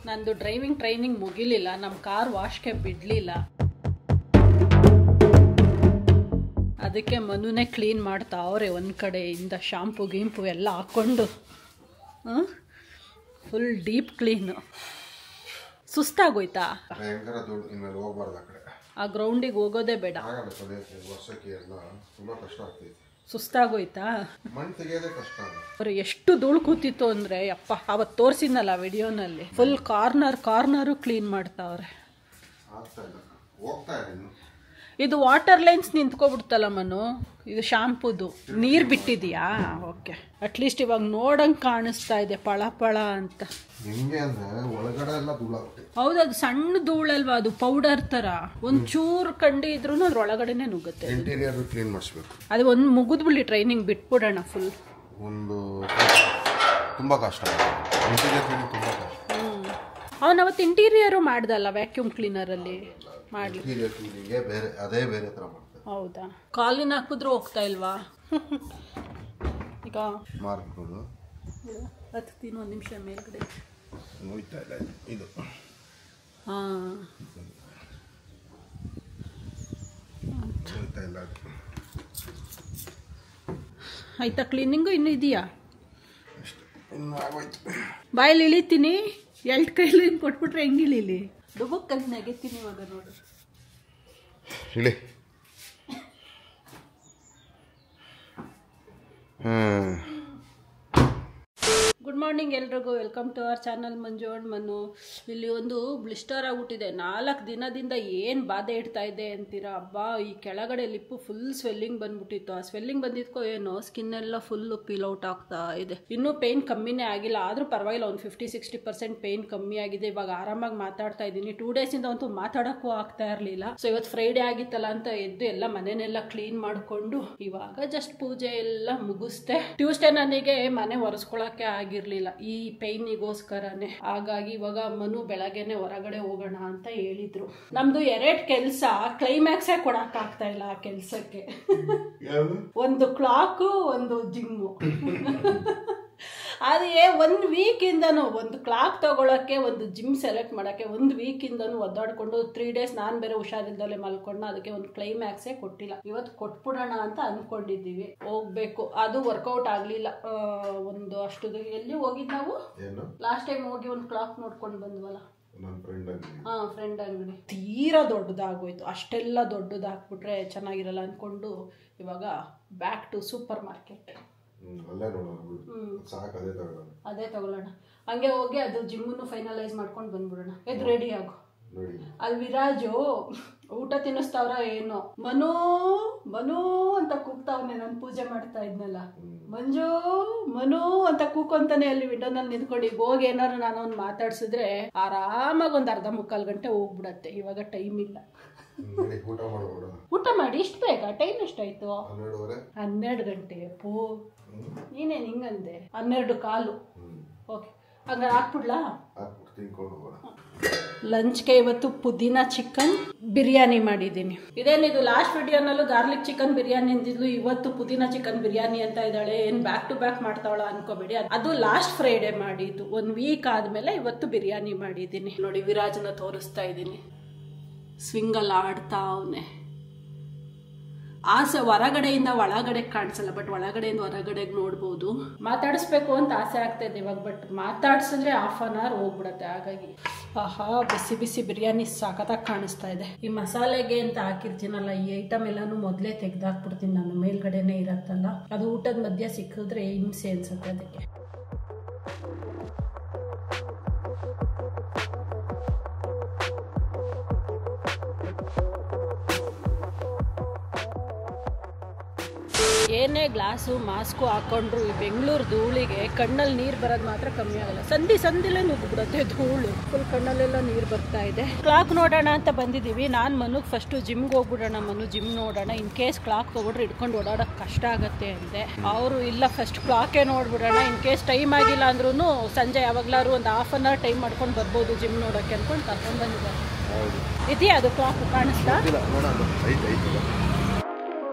ನಂದು driving training ಮುಗಿಲಿಲ್ಲ, ನಮ್ಮ car ವಾಶ್ಗೆ ಬಿಡಲಿಲ್ಲ. ಅದಕ್ಕೆ ಮನುನೇ ಕ್ಲೀನ್ ಮಾಡ್ತಾ ಅವರೇ ಒಂದು ಕಡೆಯಿಂದ ಶಾಂಪು ಗೀಂಪು ಎಲ್ಲ ಹಾಕ್ಕೊಂಡು ಫುಲ್ ಡೀಪ್ ಕ್ಲೀನು. ಸುಸ್ತಾಗೋಯ್ತಾ? ಆ ಗ್ರೌಂಡಿಗೆ ಹೋಗೋದೇ ಬೇಡ. ಸುಸ್ತಾಗೋಯ್ತಾ? ಅವ್ರು ಎಷ್ಟು ಧೂಳು ಕೂತಿತ್ತು ಅಂದರೆ ಅಪ್ಪ, ಅವತ್ತು ತೋರಿಸಿದ್ನಲ್ಲ ವಿಡಿಯೋನಲ್ಲಿ, ಫುಲ್ ಕಾರ್ನರು ಕ್ಲೀನ್ ಮಾಡ್ತಾವ್ರೆ. ಇದು ವಾಟರ್ ಲೈನ್ಸ್ ನಿಂತ್ಕೊಬಿಡ್ತಲ್ಲ ಮನು, ಇದು ಶಾಂಪೂದು ನೀರು ಬಿಟ್ಟಿದೆಯಾ? ಓಕೆ, ಅಟ್ಲೀಸ್ಟ್ ಇವಾಗ ನೋಡಂಗೆ ಕಾಣಿಸ್ತಾ ಇದೆ ಪಳ ಪಳ ಅಂತ. ಹೌದು, ಅದು ಸಣ್ಣ ಧೂಳಲ್ವಾ, ಅದು ಪೌಡರ್ ತರ. ಒಂಚೂರು ಕಂಡು ಇದ್ರೂ ಅದ್ರ ಒಳಗಡೆನೆ ನುಗ್ಗುತ್ತೆ. ಅದು ಒಂದು ಮುಗಿದ್ಬಿಡ್ಲಿ, ಟ್ರೈನಿಂಗ್ ಬಿಟ್ಬಿಡೋಣ ಫುಲ್. ತುಂಬಾ ಕಷ್ಟ. ಅವನು ಅವತ್ತು ಇಂಟೀರಿಯರು ಮಾಡ್ದಲ್ಲ ವ್ಯಾಕ್ಯೂಮ್ ಕ್ಲೀನರಲ್ಲಿ ಮಾಡಿ. ಹೌದಾ? ಕಾಲಿನ ಹಾಕಿದ್ರು ಹೋಗ್ತಾ ಇಲ್ವಾ? ಈಗ ಹತ್ತೀನಿ ಒಂದು ನಿಮಿಷ ಮೇಲ್ಗಡೆ. ಇದು ಆಯ್ತಾ ಕ್ಲೀನಿಂಗು? ಇನ್ನೂ ಇದೆಯಾ? ಬಾಯಲ್ಲಿ ಇಳಿತೀನಿ, ಎರಡು ಕೈಲಿ ಕೊಟ್ಬಿಟ್ರೆ ಹೆಂಗೆ ಇಳಿಲಿ? ಡುಬಕ್ಕಲ್ಲಿ ನೆಗೆತೀನಿ ಇವಾಗ ನೋಡು. ಇಳಿ. ಗುಡ್ ಮಾರ್ನಿಂಗ್ ಎಲ್ರಿಗೂ, welcome to our channel Manju and Manu. ಇಲ್ಲಿ ಒಂದು ಬ್ಲಿಸ್ಟರ್ ಆಗ್ಬಿಟ್ಟಿದೆ. 4 ದಿನದಿಂದ ಏನು ಬಾಧೆ ಇಡ್ತಾ ಇದೆ ಅಂತೀರಾ? ಹಬ್ಬಾ, ಈ ಕೆಳಗಡೆ ಲಿಪ್ಪು ಫುಲ್ ಸ್ವೆಲ್ಲಿಂಗ್ ಬಂದ್ಬಿಟ್ಟಿತ್ತು. ಆ ಸ್ವೆಲ್ಲಿಂಗ್ ಬಂದಿದ್ಕೋ ಏನೋ ಸ್ಕಿನ್ ಎಲ್ಲ ಫುಲ್ಲು ಪೀಲ್ ಔಟ್ ಆಗ್ತಾ ಇದೆ. ಇನ್ನೂ ಪೇಯ್ನ್ ಕಮ್ಮಿನೇ ಆಗಿಲ್ಲ, ಆದರೂ ಪರವಾಗಿಲ್ಲ, ಒಂದು 50-60% ಪೇಯ್ನ್ ಕಮ್ಮಿ ಆಗಿದೆ. ಇವಾಗ ಆರಾಮಾಗಿ ಮಾತಾಡ್ತಾ ಇದ್ದೀನಿ. 2 ಡೇಸಿಂದ ಅಂತೂ ಮಾತಾಡೋಕ್ಕೂ ಆಗ್ತಾ ಇರಲಿಲ್ಲ. ಸೊ ಇವತ್ತು ಫ್ರೈಡೇ ಆಗಿತ್ತಲ್ಲ ಅಂತ ಎದ್ದು ಎಲ್ಲ ಮನೆನೆಲ್ಲ ಕ್ಲೀನ್ ಮಾಡಿಕೊಂಡು ಇವಾಗ ಜಸ್ಟ್ ಪೂಜೆ ಎಲ್ಲ ಮುಗಿಸ್ದೆ. ಟ್ಯೂಸ್ಡೇ ನನಗೆ ಮನೆ ಒರೆಸ್ಕೊಳಕ್ಕೆ ಆಗಿರ್ಲಿಲ್ಲ ಈ ಪೇಯ್ನಿಗೋಸ್ಕರನೇ. ಹಾಗಾಗಿ ಇವಾಗ ಮನು ಬೆಳಗ್ಗೆನೆ ಹೊರಗಡೆ ಹೋಗೋಣ ಅಂತ ಹೇಳಿದ್ರು. ನಮ್ದು 2 ಕೆಲಸ, ಕ್ಲೈಮ್ಯಾಕ್ಸೇ ಕೊಡಕ್ ಆಗ್ತಾ ಇಲ್ಲ ಆ ಕೆಲ್ಸಕ್ಕೆ. ಒಂದು ಕ್ಲಾಕು, ಒಂದು ಜಿಮ್ಮು. ಅದೇ 1 ವೀಕಿಂದನೂ ಒಂದು ಕ್ಲಾಕ್ ತಗೊಳಕ್ಕೆ, ಒಂದು ಜಿಮ್ ಸೆಲೆಕ್ಟ್ ಮಾಡೋಕ್ಕೆ 1 ವೀಕಿಂದನೂ ಒದ್ದಾಡ್ಕೊಂಡು 3 ಡೇಸ್ ನಾನು ಬೇರೆ ಹುಷಾರಿದ್ದಲ್ಲೇ ಮಲ್ಕೊಂಡು ಅದಕ್ಕೆ ಒಂದು ಕ್ಲೈಮ್ಯಾಕ್ಸೇ ಕೊಟ್ಟಿಲ್ಲ. ಇವತ್ತು ಕೊಟ್ಬಿಡೋಣ ಅಂತ ಅಂದ್ಕೊಂಡಿದ್ದೀವಿ. ಹೋಗ್ಬೇಕು, ಅದು ವರ್ಕೌಟ್ ಆಗಲಿಲ್ಲ. ಒಂದು ಅಷ್ಟು ಎಲ್ಲಿ ಹೋಗಿದ್ದು ನಾವು ಲಾಸ್ಟ್ ಟೈಮ್ ಹೋಗಿ ಒಂದು ಕ್ಲಾಕ್ ನೋಡ್ಕೊಂಡು ಬಂದ್ವಲ್ಲ, ಫ್ರೆಂಡ್ ಅಂಗಡಿ. ತೀರಾ ದೊಡ್ಡದಾಗೋಯ್ತು. ಅಷ್ಟೆಲ್ಲ ದೊಡ್ಡದಾಗ್ಬಿಟ್ರೆ ಚೆನ್ನಾಗಿರಲ್ಲ ಅಂದ್ಕೊಂಡು ಇವಾಗ ಬ್ಯಾಕ್ ಟು ಸೂಪರ್ ಮಾರ್ಕೆಟ್. ಅದೇ ತಗೊಳ್ಳೋಣ. ಹಂಗೆ ಹೋಗಿ ಅದು ಜಿಮ್ಮನ್ನು ಫೈನಲೈಸ್ ಮಾಡ್ಕೊಂಡು ಬಂದ್ಬಿಡೋಣ. ಎದ್ದು ರೆಡಿ ಆಗು. ಅಲ್ಲಿ ವಿರಾಜು ಊಟ ತಿನ್ನಿಸ್ತಾವ್ರ ಏನೋ, ಮನು ಮನು ಅಂತ ಕೂಗ್ತಾವನೆ. ನಾನು ಪೂಜೆ ಮಾಡ್ತಾ ಇದ್ನಲ್ಲ, ಮಂಜು ಮನು ಅಂತ ಕೂಕೊಂತಾನೆ ಅಲ್ಲಿ ವಿಂಡೋನಲ್ಲಿ ನಿಂತ್ಕೊಂಡು. ಈಗ ಹೋಗಿ ಏನಾರು ನಾನು ಅವ್ನು ಮಾತಾಡ್ಸಿದ್ರೆ ಆರಾಮಾಗಿ ಒಂದು 1/2-3/4 ಗಂಟೆ ಹೋಗ್ಬಿಡತ್ತೆ. ಇವಾಗ ಟೈಮ್ ಇಲ್ಲ. ಊಟ ಮಾಡಿ ಇಷ್ಟು ಬೇಗ? ಟೈಮ್ ಎಷ್ಟಾಯ್ತು? 12 ಗಂಟೆ. ಪೋ, ನೀನೇನು ಹಿಂಗಂದೆ? 12:15. ಓಕೆ, ಹಂಗಾರೆ ಹಾಕ್ಬಿಡ್ಲಾ? ಲಂಚ್ಗೆ ಇವತ್ತು ಪುದೀನಾ ಚಿಕನ್ ಬಿರಿಯಾನಿ ಮಾಡಿದ್ದೀನಿ. ಇದೇನಿದು ಲಾಸ್ಟ್ ವಿಡಿಯೋನಲ್ಲೂ ಗಾರ್ಲಿಕ್ ಚಿಕನ್ ಬಿರಿಯಾನಿ ಅಂದಿದ್ಲು, ಇವತ್ತು ಪುದೀನಾ ಚಿಕನ್ ಬಿರಿಯಾನಿ ಅಂತ ಇದ್ದಾಳೆ. ಏನು ಬ್ಯಾಕ್ ಟು ಬ್ಯಾಕ್ ಮಾಡ್ತಾವಳ ಅನ್ಕೋಬೇಡಿ. ಅದು ಲಾಸ್ಟ್ ಫ್ರೈಡೇ ಮಾಡಿದ್ದು. 1 ವೀಕ್ ಆದ್ಮೇಲೆ ಇವತ್ತು ಬಿರಿಯಾನಿ ಮಾಡಿದ್ದೀನಿ. ನೋಡಿ, ವಿರಾಜನ ತೋರಿಸ್ತಾ ಇದ್ದೀನಿ, ಸ್ವಿಂಗಲ್ಲಿ ಆಡ್ತಾ ಅವನೇ. ಆಸೆ ಹೊರಗಡೆಯಿಂದ ಒಳಗಡೆ ಕಾಣಿಸಲ್ಲ, ಬಟ್ ಒಳಗಡೆಯಿಂದ ಹೊರಗಡೆಗೆ ನೋಡ್ಬೋದು. ಮಾತಾಡಿಸ್ಬೇಕು ಅಂತ ಆಸೆ ಆಗ್ತಾ ಇದೆ ಇವಾಗ, ಬಟ್ ಮಾತಾಡ್ಸಿದ್ರೆ 1/2 hour ಹೋಗ್ಬಿಡತ್ತೆ. ಹಾಗಾಗಿ ಆಹಾ, ಬಿಸಿ ಬಿಸಿ ಬಿರಿಯಾನಿ ಸಾಕತ್ತಾಗಿ ಕಾಣಿಸ್ತಾ ಇದೆ. ಈ ಮಸಾಲೆಗೆ ಅಂತ ಹಾಕಿರ್ತೀನಲ್ಲ, ಈ ಐಟಮ್ ಎಲ್ಲಾನು ಮೊದಲೇ ತೆಗ್ದಾಕ್ಬಿಡ್ತೀನಿ ನಾನು. ಮೇಲ್ಗಡೆನೆ ಇರತ್ತಲ್ಲ, ಅದು ಊಟದ ಮಧ್ಯ ಸಿಕ್ಕಿದ್ರೆ ಹಿಂಸೆ ಅನ್ಸುತ್ತೆ ಅದಕ್ಕೆ. ಏನೇ ಗ್ಲಾಸು ಮಾಸ್ಕು ಹಾಕೊಂಡ್ರು ಈ ಬೆಂಗಳೂರು ಧೂಳಿಗೆ ಕಣ್ಣಲ್ಲಿ ನೀರು ಬರೋದು ಮಾತ್ರ ಕಮ್ಮಿ ಆಗಲ್ಲ. ಸಂದಿಲೇ ನುಗ್ಗಿಬಿಡುತ್ತೆ ಧೂಳು. ಫುಲ್ ಕಣ್ಣಲ್ಲೆಲ್ಲ ನೀರು ಬರ್ತಾ ಇದೆ. ಕ್ಲಾಕ್ ನೋಡೋಣ ಅಂತ ಬಂದಿದ್ದೀವಿ. ನಾನು ಮನುಗೆ ಫಸ್ಟು ಜಿಮ್ಗೆ ಹೋಗ್ಬಿಡೋಣ, ಮನು ಜಿಮ್ ನೋಡೋಣ. ಇನ್ ಕೇಸ್ ಕ್ಲಾಕ್ ತೊಗೊಂಡ್ರೆ ಇಟ್ಕೊಂಡು ಓಡಾಡೋಕ್ಕೆ ಕಷ್ಟ ಆಗುತ್ತೆ ಅಂದೆ. ಅವರು ಇಲ್ಲ, ಫಸ್ಟ್ ಕ್ಲಾಕೇ ನೋಡ್ಬಿಡೋಣ. ಇನ್ ಕೇಸ್ ಟೈಮ್ ಆಗಿಲ್ಲ ಅಂದ್ರೂ ಸಂಜೆ ಯಾವಾಗಲಾದ್ರು ಒಂದು 1/2 hour ಟೈಮ್ ಮಾಡ್ಕೊಂಡು ಬರ್ಬೋದು ಜಿಮ್ ನೋಡೋಕ್ಕೆ ಅಂದ್ಕೊಂಡು ಕರ್ಕೊಂಡು ಬಂದಿದ್ದಾರೆ. ಇದೆಯಾ ಅದು ಕ್ಲಾಕ್? ಕಾಣಿಸ್ತಾ?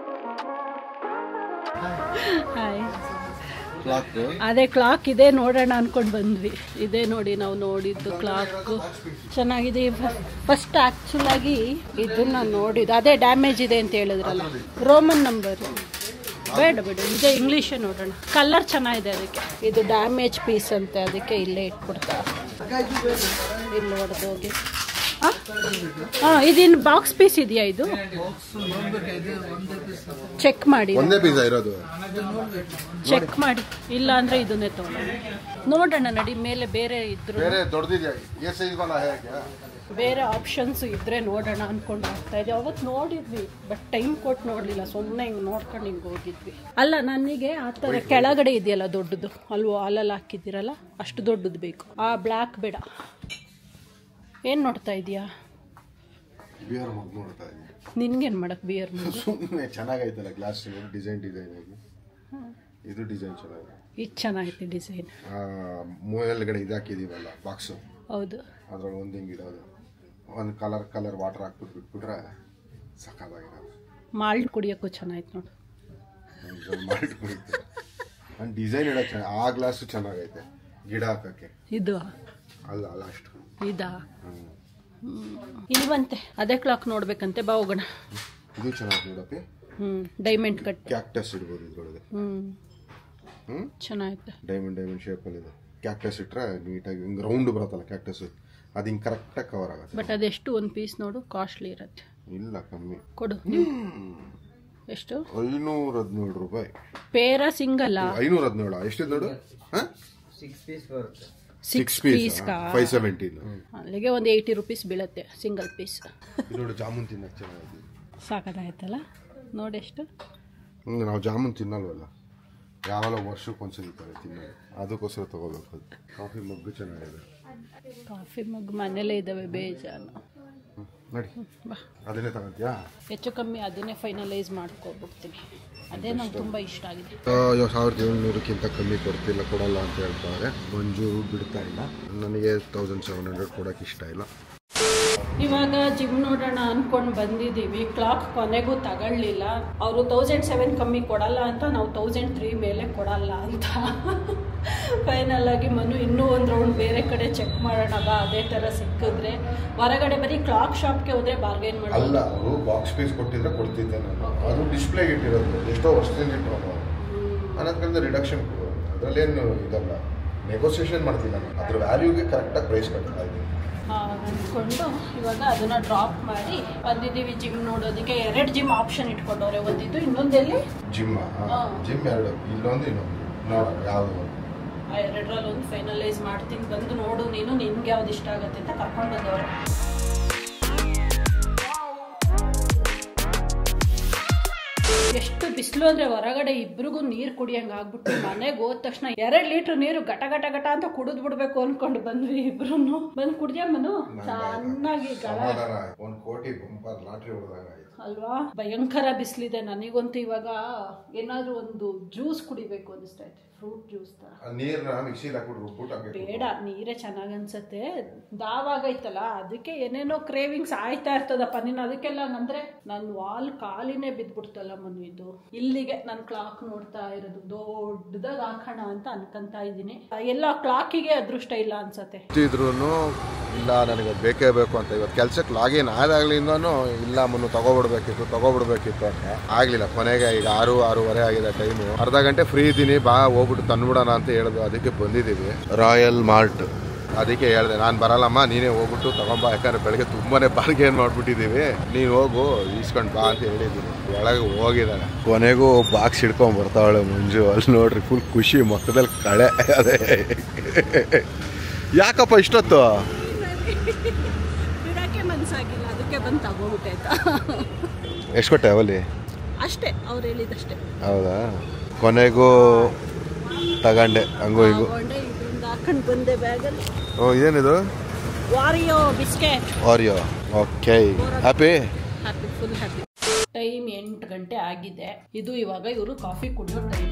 ಹಾಯ್. ಅದೇ ಕ್ಲಾಕ್ ಇದೆ ನೋಡೋಣ ಅನ್ಕೊಂಡು ಬಂದ್ವಿ. ಇದೇ ನೋಡಿ ನಾವು ನೋಡಿದ್ದು ಕ್ಲಾಕ್ ಚೆನ್ನಾಗಿದೆ. ಫಸ್ಟ್ ಆಕ್ಚುಲ್ ಆಗಿ ಇದನ್ನ ನೋಡಿದ್ದು ಅದೇ ಡ್ಯಾಮೇಜ್ ಇದೆ ಅಂತ ಹೇಳಿದ್ರಲ್ಲ, ರೋಮನ್ ನಂಬರ್ ಬೇಡ ಇದೇ ಇಂಗ್ಲೀಷೇ ನೋಡೋಣ. ಕಲರ್ ಚೆನ್ನಾಗಿದೆ, ಅದಕ್ಕೆ ಇದು ಡ್ಯಾಮೇಜ್ ಪೀಸ್ ಅಂತೆ, ಅದಕ್ಕೆ ಇಲ್ಲೇ ಇಟ್ಬಿಡ್ತಾರೆ. ಇಲ್ಲಿ ಹೊಡೆದೋಗಿ ಇದಿನ್ ಬಾಕ್ಸ್ ಪೀಸ್ ಇದೆಯಾ? ಇದು ಚೆಕ್ ಮಾಡಿ, ಒಂದೇ ಪೀಸ್ ಇರೋದು ಚೆಕ್ ಮಾಡಿ. ಇಲ್ಲ ಅಂದ್ರೆ ಇದನ್ನೇ ತಗೊಳ್ಳೋಣ, ನೋಡೋಣ ನಡಿ. ಮೇಲೆ ಬೇರೆ ಇದ್ರು ಬೇರೆ ಆಪ್ಷನ್ಸ್ ಇದ್ರೆ ನೋಡೋಣ ಅನ್ಕೊಂಡು ಹೋಗ್ತಾ ಇದ್ವಿ. ಅವತ್ತು ನೋಡಿದ್ವಿ, ಬಟ್ ಟೈಮ್ ಕೊಟ್ಟು ನೋಡ್ಲಿಲ್ಲ, ಸುಮ್ಮನೆ ಹಿಂಗೆ ನೋಡ್ಕೊಂಡು ಹಿಂಗೆ ಹೋಗಿದ್ವಿ. ಅಲ್ಲ, ನನಗೆ ಆ ಥರ ಕೆಳಗಡೆ ಇದೆಯಲ್ಲ ದೊಡ್ಡದು, ಅಲ್ವೋ ಅಲ್ಲಲ್ಲಿ ಹಾಕಿದ್ದೀರಲ್ಲ ಅಷ್ಟು ದೊಡ್ಡದು ಬೇಕು. ಆ ಬ್ಲ್ಯಾಕ್ ಬೇಡ. ಏನು ನೋಡ್ತಾ ಇದೀಯಾ? ಬಿಯರ್ ಮಗ್ ನೋಡ್ತಾ ಇದ್ದೀನಿ. ನಿನ್ಗೇನು ಮಾಡಕ್ ಬಿಯರ್ ಮಗ್? ಸುಮ್ಮನೆ ಚೆನ್ನಾಗೈತಲ್ಲ ಗ್ಲಾಸ್ ಡಿಸೈನ್ ಆಗಿ. ಇದು ಡಿಸೈನ್ ಚೆನ್ನಾಗಿದೆ. ಇದು ಚೆನ್ನಾಗೈತೆ ಡಿಸೈನ್. ಮೇಲ್ಗಡೆ ಇದು ಹಾಕಿದೀವಲ್ಲ ಬಾಕ್ಸು, ಹೌದು. ಅದ್ರಲ್ಲಿ ಒಂದು ಹಿಂಗೆ ಇಡೋದು, ಒಂದು ಕಲರ್ ವಾಟರ್ ಹಾಕ್ಬಿಟ್ಟು ಬಿಟ್ಬಿಟ್ರೆ ಸಕ್ಕತ್ತಾಗಿರೋದು. ಮಾಲ್ಟ್ ಕುಡಿಯೋಕ್ಕೂ ಚೆನ್ನಾಗಿತ್ತು ನೋಡು. ಮಾಲ್ಟ್ ಕುಡಿಯುತ್ತೆ. ಒಂದು ಡಿಸೈನ್ ಇಡೋದು ಚೆನ್ನಾಗಿ. ಆ ಗ್ಲಾಸು ಚೆನ್ನಾಗೈತೆ ಗಿಡ ಹಾಕಕ್ಕೆ. ಇದು ಅಲ್ಲ ಅಷ್ಟು ಇದಾ? ಇಲ್ವಂತೆ, ಅದೇ ಕ್ಲಾಕ್ ನೋಡ್ಬೇಕಂತೆ. ಬಾ ಹೋಗೋಣ. ಇದು ಚೆನ್ನಾಗಿ ನೋಡಪ್ಪಿ. ಡೈಮಂಡ್ ಕಟ್ ಕ್ಯಾಕ್ಟಸ್ ಇಡ್ಬೋದು ಇದ್ರೊಳಗೆ. ಚೆನ್ನಾಗಿತ್ತು. ಡೈಮಂಡ್ ಶೇಪಲ್ಲಿ ಇದೆ. ಕ್ಯಾಕ್ಟಸ್ ಇಟ್ರೆ ನೀಟಾಗಿ ಹಿಂಗೆ ರೌಂಡ್ ಬರುತ್ತಲ್ಲ ಕ್ಯಾಕ್ಟಸ್, ಅದು ಹಿಂಗೆ ಕರೆಕ್ಟಾಗಿ ಕವರ್ ಆಗುತ್ತೆ. ಬಟ್ ಅದೆಷ್ಟು ಒಂದು ಪೀಸ್ ನೋಡು ಕಾಸ್ಟ್ಲಿ ಇರುತ್ತೆ. ಇಲ್ಲ ಕಮ್ಮಿ ಕೊಡು. ಎಷ್ಟು? 517 ರೂಪಾಯಿ ಪೇರ ಸಿಂಗಲ್ 517. ಎಷ್ಟಿದೆ ನೋಡು. 6 ಪೀಸ್ 517. ಅಲ್ಲಿಗೆ ಒಂದು 80 ರೂಪೀಸ್ ಬೀಳುತ್ತೆ ಸಿಂಗಲ್ ಪೀಸ್. ನೋಡಿ ಜಾಮೂನ್ ತಿನ್ನಕ್ಕೆ ಚೆನ್ನಾಗಿದೆ. ಸಾಕಾಯ್ತಲ್ಲ ನೋಡಿ ಎಷ್ಟು. ನಾವು ಜಾಮೂನ್ ತಿನ್ನಲ್ವಲ್ಲ, ಯಾವಾಗ ವರ್ಷಕ್ಕೆ ಒಂದ್ಸಲಿ ತಿನ್ನೋದು, ಅದಕ್ಕೋಸ್ಕರ ತಗೋಬೇಕು. ಕಾಫಿ ಮಗ್ಗು ಚೆನ್ನಾಗಿದೆ. ಕಾಫಿ ಮಗ್ ಮನೇಲೇ ಇದ್ದಾವೆ ಬೇಜಾನು. ನೋಡಿ ಅದನ್ನೇ ತಗೊಂತೀಯಾ? ಹೆಚ್ಚು ಕಮ್ಮಿ ಅದನ್ನೇ ಫೈನಲೈಸ್ ಮಾಡ್ಕೊಬಿಡ್ತೀನಿ. ಅದೇ ನಂಗೆ ತುಂಬ ಇಷ್ಟ ಆಗಿದೆ. 1700ಕ್ಕಿಂತ ಕಮ್ಮಿ ಕೊಡಲ್ಲ ಅಂತ ಹೇಳ್ತಾರೆ. ಮಂಜು ಬಿಡ್ತಾ ಇಲ್ಲ. ನನಗೆ 1700 ಕೊಡೋಕೆ ಇಷ್ಟ ಇಲ್ಲ. ಇವಾಗ ಜಿಮ್ ನೋಡೋಣ ಅನ್ಕೊಂಡು ಬಂದಿದ್ದೀವಿ. ಕ್ಲಾಕ್ ಕೊನೆಗೂ ತಗೊಳ್ಳಿಲ್ಲ. ಅವರು 1007 ಕಮ್ಮಿ ಕೊಡಲ್ಲ ಅಂತ, ನಾವು 1003 ಮೇಲೆ ಕೊಡಲ್ಲ ಅಂತ. ಫೈನಲ್ ಆಗಿ ಮನು ಇನ್ನೂ ಒಂದು ರೌಂಡ್ ಬೇರೆ ಕಡೆ ಚೆಕ್ ಮಾಡೋಣ ಬಾ, ಅದೇ ಥರ ಸಿಕ್ಕಿದ್ರೆ. ಹೊರಗಡೆ ಬರೀ ಕ್ಲಾಕ್ ಶಾಪ್ಗೆ ಹೋದ್ರೆ ಬಾರ್ಗೇನ್ ಮಾಡೋದು. ಅಲ್ಲ, ಅವರು ಬಾಕ್ಸ್ ಪೀಸ್ ಕೊಟ್ಟಿದ್ರೆ ಕೊಡ್ತಿದ್ದೆ ನಾನು. ಅದು ಡಿಸ್ಪ್ಲೇಗೆ ಇಟ್ಟಿರೋದು, ಎಷ್ಟೋ ವರ್ಷದಿಂದ ಇಟ್ಟು ಅನ್ನೋದ್ರಿಂದ ರಿಡಕ್ಷನ್ ಕೊಡೋದು. ಅದರಲ್ಲೇನು ಇದಲ್ಲ, ನೆಗೋಸಿಯೇಷನ್ ಮಾಡ್ತೀನಿ ನಾನು. ಅದ್ರ ವ್ಯಾಲ್ಯೂಗೆ ಕರೆಕ್ಟಾಗಿ ಪ್ರೈಸ್ ಕಟ್ತಾ ಇದ್ದೀನಿ ಅಂದ್ಕೊಂಡು ಇವಾಗ ಅದನ್ನ ಡ್ರಾಪ್ ಮಾಡಿ ಬಂದಿದ್ದೀವಿ ಜಿಮ್ ನೋಡೋದಕ್ಕೆ. 2 ಜಿಮ್ ಆಪ್ಷನ್ ಇಟ್ಕೊಂಡವ್ರೆ, ಒಂದಿದ್ದು ಇನ್ನೊಂದೆಲ್ಲಿ ಜಿಮ್ 2, ಇಲ್ಲೊಂದು ಇನ್ನೊಂದು. ನೋಡೋಣ ಯಾವುದು. ಆ 2ರಲ್ಲಿ ಒಂದು ಫೈನಲೈಸ್ ಮಾಡ್ತೀನಿ. ಬಂದು ನೋಡು ನೀನು, ನಿನ್ಗೆ ಯಾವ್ದು ಇಷ್ಟ ಆಗುತ್ತೆ ಅಂತ ಕರ್ಕೊಂಡು ಬಂದವ್ರೆ. ಎಷ್ಟು ಬಿಸಿಲು ಅಂದ್ರೆ ಹೊರಗಡೆ ಇಬ್ರಿಗೂ ನೀರು ಕುಡಿಯಂಗೆ ಆಗ್ಬಿಟ್ಟು ಮನೆಗೆ ಹೋದ ತಕ್ಷಣ 2 ಲೀಟರ್ ನೀರು ಗಟ ಗಟ ಗಟ ಅಂತ ಕುಡಿದ್ ಬಿಡ್ಬೇಕು ಅನ್ಕೊಂಡು ಬಂದ್ವಿ ಇಬ್ರು. ಬಂದು ಕುಡಿಯಮ್ಮನು ಚೆನ್ನಾಗಿ $1 ಕೋಟಿ ಬಂಪರ್ ಲಾಟ್ರಿ ಅಲ್ವಾ. ಭಯಂಕರ ಬಿಸಿಲಿದೆ. ನನಗಂತೂ ಇವಾಗ ಏನಾದ್ರೂ ಒಂದು ಜ್ಯೂಸ್ ಕುಡಿಬೇಕು ಅನಿಸ್ತಾ ಇದೆ, ಫ್ರೂಟ್ ಜ್ಯೂಸ್ ತರ. ಬೇಡ, ನೀರೇ ಚೆನ್ನಾಗಿ ಅನ್ಸತ್ತೆ. ದಾವಾಗೈತಲ್ಲ ಅದಕ್ಕೆ ಏನೇನೋ ಕ್ರೇವಿಂಗ್ಸ್ ಆಯ್ತಾ ಇರ್ತದಪ್ಪ. ನೀನು ಅದಕ್ಕೆಲ್ಲ ಅಂದ್ರೆ ನನ್ನ ವಾಲ್ ಕಾಲಿನೇ ಬಿದ್ಬಿಡ್ತಲ್ಲ ಮನು. ಇದು ಇಲ್ಲಿಗೆ ನನ್ನ ಕ್ಲಾಕ್ ನೋಡ್ತಾ ಇರೋದು. ದೊಡ್ಡದಾಗಿ ಹಾಕೋಣ ಅಂತ ಅನ್ಕೊಂತ ಇದ್ದೀನಿ. ಎಲ್ಲ ಕ್ಲಾಕಿಗೆ ಅದೃಷ್ಟ ಇಲ್ಲ ಅನ್ಸತ್ತೆ. ಇಲ್ಲ ನನಗೆ ಬೇಕೇ ಬೇಕು ಅಂತ ಇವತ್ತು ಕೆಲ್ಸಕ್ಕೆ ಲಾಗಿನ್ ಆದಾಗ್ಲಿಂದನೂ ಇಲ್ಲ ಮನು ತಗೋಬಿಡ್ಬೇಕಿತ್ತು ಅಂತ ಆಗ್ಲಿಲ್ಲ. ಕೊನೆಗೆ ಈಗ 6:30 ಆಗಿದೆ ಟೈಮು. ಅರ್ಧ ಗಂಟೆ ಫ್ರೀ ಇದ್ದೀನಿ, ಬಾ ಹೋಗ್ಬಿಟ್ಟು ತಂದ್ಬಿಡೋಣ ಅಂತ ಹೇಳಿದ್ರು. ಅದಕ್ಕೆ ಬಂದಿದ್ದೀವಿ ರಾಯಲ್ ಮಾರ್ಟ್. ಅದಕ್ಕೆ ಹೇಳಿದೆ, ನಾನು ಬರಲ್ಲಮ್ಮ, ನೀನೇ ಹೋಗ್ಬಿಟ್ಟು ತಗೊಂಬ, ಯಾಕಂದ್ರೆ ಬೆಳಗ್ಗೆ ತುಂಬಾನೇ ಬಾರ್ಗೇನ್ ಮಾಡ್ಬಿಟ್ಟಿದ್ದೀವಿ, ನೀನು ಹೋಗು ಈಸ್ಕೊಂಡು ಬಾ ಅಂತ ಹೇಳಿದ್ದೀನಿ. ಒಳಗೆ ಹೋಗಿದ್ದಾಳೆ. ಕೊನೆಗೂ ಬಾಕ್ಸ್ ಹಿಡ್ಕೊಂಡ್ ಬರ್ತಾವಳೆ ಮಂಜು. ಅಲ್ಲಿ ನೋಡ್ರಿ ಫುಲ್ ಖುಷಿ, ಮೊತ್ತದಲ್ಲಿ ಕಳೆ. ಅದೇ ಯಾಕಪ್ಪ ಇಷ್ಟೊತ್ತು ಬಿಡಕ್ಕೆ ಮನ್ಸಾಗಿಲ್ಲ, ಅದಕ್ಕೆ ಬಂದು ತಗೋಬಿಟ್ಟೆ ಆಯ್ತಾ. ಎಷ್ಟು ಕೊಟ್ಟೆ ಅವಲ್ಲಿ? ಅಷ್ಟೇ, ಅವ್ರು ಹೇಳಿದಷ್ಟೇ. ಹೌದಾ? ಕೊನೆಗೂ ತಗೊಂಡೆ ಹಂಗೋ ಹಿಂಗೋ ಹಾಕೊಂಡು ಬಂದೆ ಬ್ಯಾಗಲ್ಲಿ. ಓ, ಇದೇನಿದು? ವಾರಿಯೋ ಬಿಸ್ಕೆಟ್. ವಾರಿಯೋ. Okay, happy full happy. Time 8 ಗಂಟೆ ಆಗಿದೆ. ಇದು ಇವಾಗ ಇವರು ಕಾಫಿ ಕುಡಿಯೋ ಟೈಮ್.